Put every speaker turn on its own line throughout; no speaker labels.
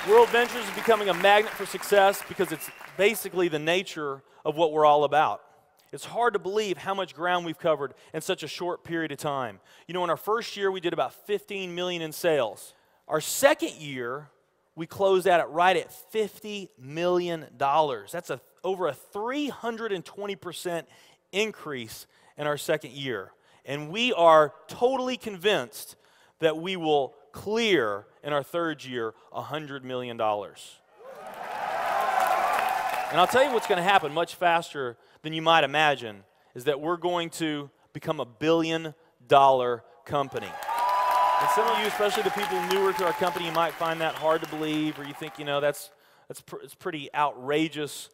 WorldVentures is becoming a magnet for success because it's basically the nature of what we're all about. It's hard to believe how much ground we've covered in such a short period of time. You know, in our first year, we did about 15 million in sales. Our second year, we closed out right at $50 million. That's over a 320% increase in our second year. And we are totally convinced that we will clear in our third year $100 million. And I'll tell you what's going to happen much faster than you might imagine is that we're going to become a billion-dollar company. And some of you, especially the people newer to our company, you might find that hard to believe, or you think, you know, it's pretty outrageous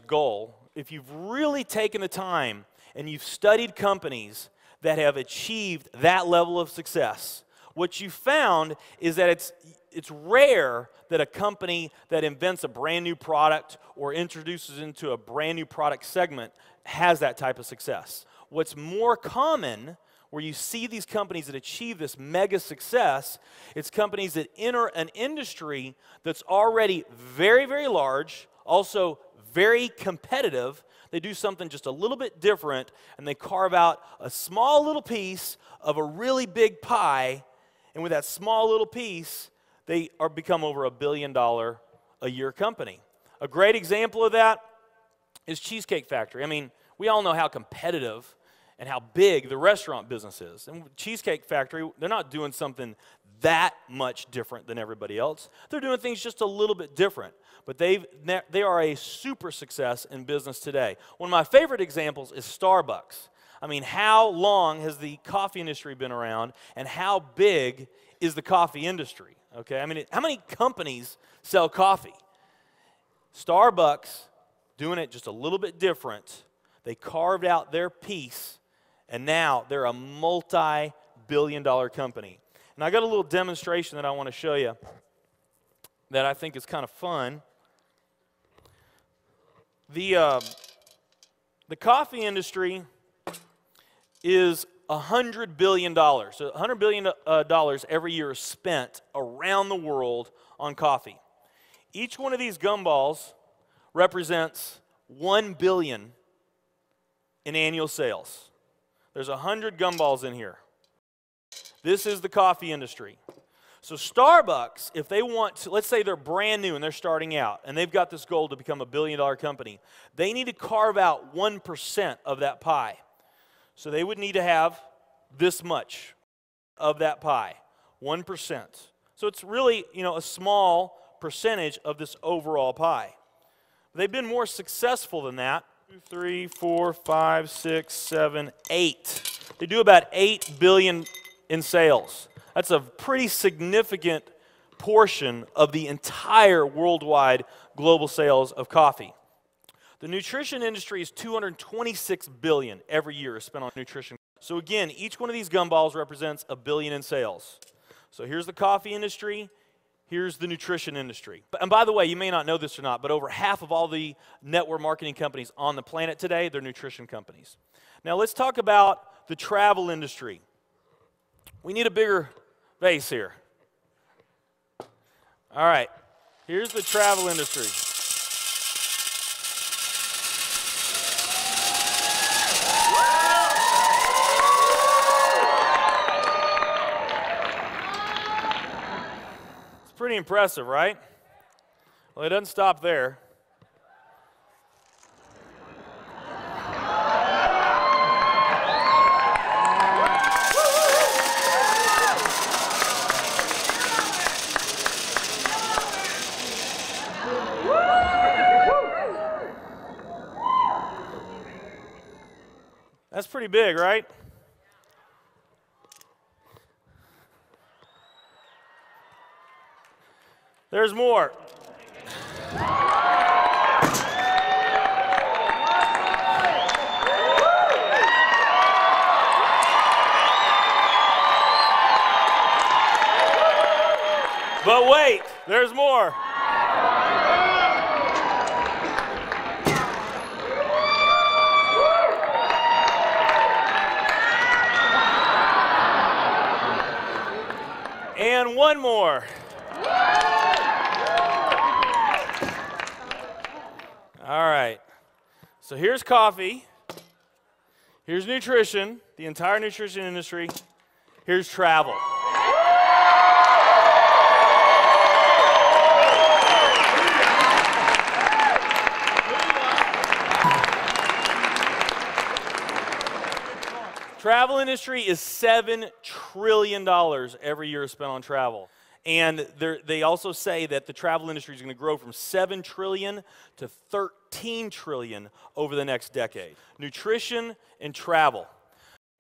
goal. If you've really taken the time and you've studied companies that have achieved that level of success, what you found is that it's rare that a company that invents a brand new product or introduces into a brand new product segment has that type of success. What's more common, where you see these companies that achieve this mega success, it's companies that enter an industry that's already very, very large, also very competitive. They do something just a little bit different, and they carve out a small little piece of a really big pie. And with that small little piece, they become over $1 billion a year company. A great example of that is Cheesecake Factory. I mean, we all know how competitive and how big the restaurant business is. And Cheesecake Factory, they're not doing something that much different than everybody else. They're doing things just a little bit different. But they are a super success in business today. One of my favorite examples is Starbucks. I mean, how long has the coffee industry been around, and how big is the coffee industry? Okay, I mean, how many companies sell coffee? Starbucks, doing it just a little bit different, they carved out their piece, and now they're a multi-billion-dollar company. And I got a little demonstration that I want to show you that I think is kind of fun. The coffee industry is $100 billion. So $100 billion every year is spent around the world on coffee. Each one of these gumballs represents $1 billion in annual sales. There's 100 gumballs in here. This is the coffee industry. So Starbucks, if they want to, let's say they're brand new and they're starting out, and they've got this goal to become a billion-dollar company, they need to carve out 1% of that pie. So they would need to have this much of that pie, 1%. So it's really, you know, a small percentage of this overall pie. They've been more successful than that. 2, 3, 4, 5, 6, 7, 8. They do about $8 billion in sales. That's a pretty significant portion of the entire worldwide global sales of coffee. The nutrition industry is $226 billion every year is spent on nutrition. So again, each one of these gumballs represents $1 billion in sales. So here's the coffee industry, here's the nutrition industry. And by the way, you may not know this or not, but over half of all the network marketing companies on the planet today, they're nutrition companies. Now let's talk about the travel industry. We need a bigger base here. All right, here's the travel industry. Pretty impressive, right? Well, it doesn't stop there. That's pretty big, right? There's more. But wait, there's more. And one more. All right. So here's coffee. Here's nutrition, the entire nutrition industry. Here's travel. Travel industry is $7 trillion every year spent on travel. And they also say that the travel industry is going to grow from $7 trillion to $13 trillion over the next decade. Nutrition and travel.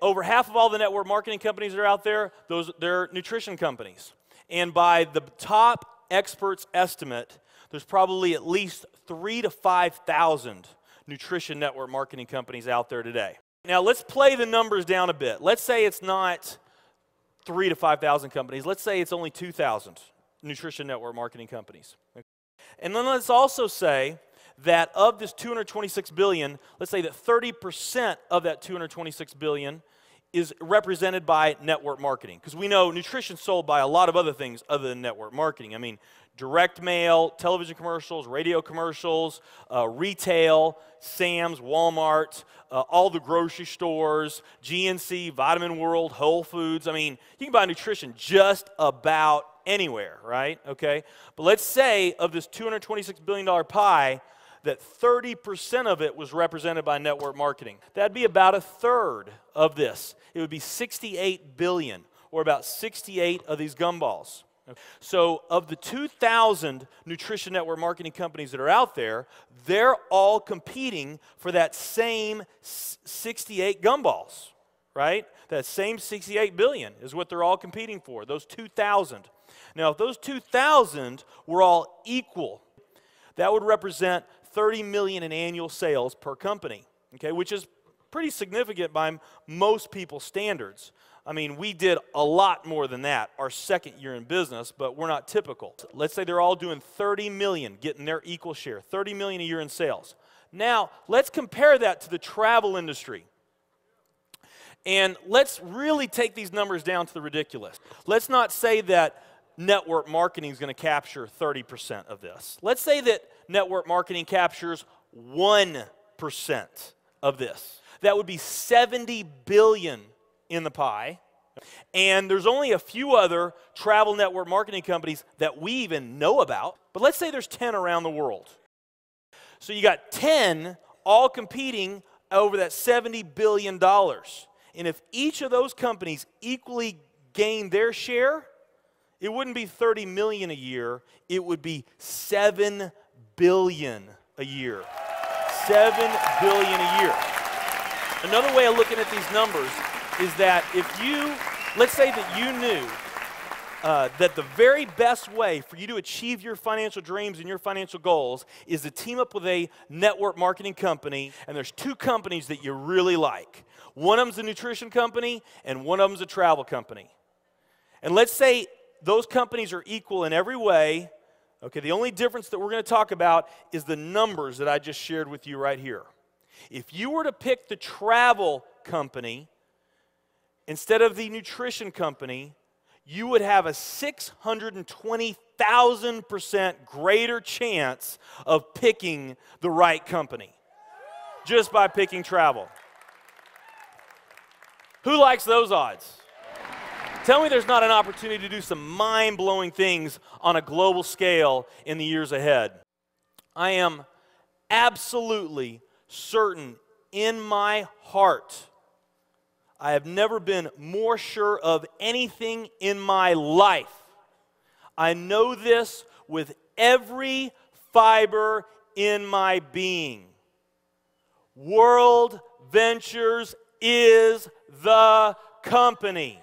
Over half of all the network marketing companies that are out there, they're nutrition companies. And by the top experts' estimate, there's probably at least 3,000 to 5,000 nutrition network marketing companies out there today. Now, let's play the numbers down a bit. Let's say it's not 3,000 to 5,000 companies. Let's say it's only 2,000 nutrition network marketing companies. And then let's also say that of this $226 billion, let's say that 30% of that $226 billion is represented by network marketing. Because we know nutrition's sold by a lot of other things other than network marketing. I mean, direct mail, television commercials, radio commercials, retail, Sam's, Walmart, all the grocery stores, GNC, Vitamin World, Whole Foods. I mean, you can buy nutrition just about anywhere, right? Okay? But let's say of this $226 billion pie, that 30% of it was represented by network marketing. That'd be about a third of this. It would be 68 billion, or about 68 of these gumballs. So of the 2,000 nutrition network marketing companies that are out there, they're all competing for that same 68 gumballs, right? That same 68 billion is what they're all competing for, those 2,000. Now, if those 2,000 were all equal, that would represent 30 million in annual sales per company, okay, which is pretty significant by most people's standards. I mean, we did a lot more than that our second year in business, but we're not typical. Let's say they're all doing 30 million, getting their equal share, 30 million a year in sales. Now, let's compare that to the travel industry. And let's really take these numbers down to the ridiculous. Let's not say that network marketing is going to capture 30% of this. Let's say that network marketing captures 1% of this. That would be 70 billion in the pie. And there's only a few other travel network marketing companies that we even know about. But let's say there's 10 around the world. So you got 10 all competing over that $70 billion. And if each of those companies equally gain their share, it wouldn't be 30 million a year, it would be 7 billion a year. 7 billion a year. Another way of looking at these numbers is that if you, let's say that you knew that the very best way for you to achieve your financial dreams and your financial goals is to team up with a network marketing company, and there's two companies that you really like. One of them's a nutrition company, and one of them's a travel company. And let's say those companies are equal in every way. Okay, the only difference that we're going to talk about is the numbers that I just shared with you right here. If you were to pick the travel company instead of the nutrition company, you would have a 620,000% greater chance of picking the right company just by picking travel. Who likes those odds? Tell me there's not an opportunity to do some mind-blowing things on a global scale in the years ahead. I am absolutely certain in my heart, I have never been more sure of anything in my life. I know this with every fiber in my being. WorldVentures is the company.